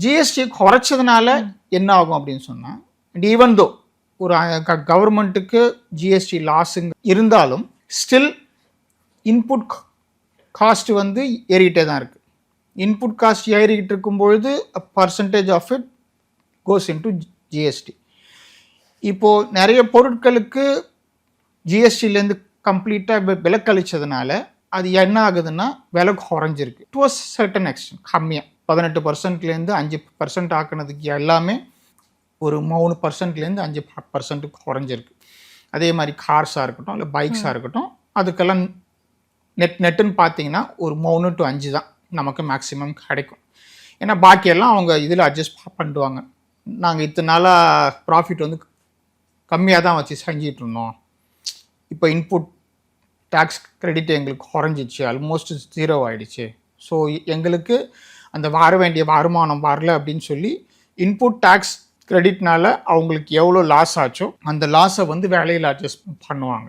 GST குறைச்சதுனால என்ன ஆகும் அப்படின்னு சொன்னால், ஈவன் தோ ஒரு கவர்மெண்ட்டுக்கு ஜிஎஸ்டி லாஸுங்க இருந்தாலும் ஸ்டில் இன்புட் காஸ்ட் வந்து ஏறிக்கிட்டே தான் இருக்குது. இன்புட் காஸ்ட் ஏறிக்கிட்டு இருக்கும்பொழுது percentage of it goes into GST. இப்போது நிறைய பொருட்களுக்கு ஜிஎஸ்டிலேருந்து கம்ப்ளீட்டாக விலக்களிச்சதுனால அது என்ன ஆகுதுன்னா விலை குறைஞ்சிருக்கு. டு அ சர்டன் எக்ஸ்டென்ட் கம்மியாக 18%லேருந்து 5% ஆக்குனதுக்கு எல்லாமே ஒரு 3%லேருந்து 5% குறைஞ்சிருக்கு. அதே மாதிரி கார்ஸாக இருக்கட்டும் இல்லை பைக்ஸாக இருக்கட்டும், அதுக்கெல்லாம் நெட்டுன்னு பார்த்தீங்கன்னா ஒரு 3 to 5 தான் நமக்கு மேக்ஸிமம் கிடைக்கும். ஏன்னா பாக்கியெல்லாம் அவங்க இதில் அட்ஜஸ்ட் பண்ணிடுவாங்க. நாங்கள் இத்தனை நாளாக ப்ராஃபிட் வந்து கம்மியாக தான் வச்சு செஞ்சிட்டு இருந்தோம், இப்போ இன்புட் டேக்ஸ் கிரெடிட் எங்களுக்கு குறைஞ்சிச்சு, ஆல்மோஸ்ட் 0 ஆகிடுச்சு, ஸோ எங்களுக்கு அந்த வர வேண்டிய வருமானம் வரல அப்படின்னு சொல்லி இன்புட் டேக்ஸ் கிரெடிட்னால அவங்களுக்கு எவ்வளோ லாஸ் ஆச்சோ அந்த லாஸை வந்து வேலையில் அட்ஜஸ்ட் பண்ணுவாங்க.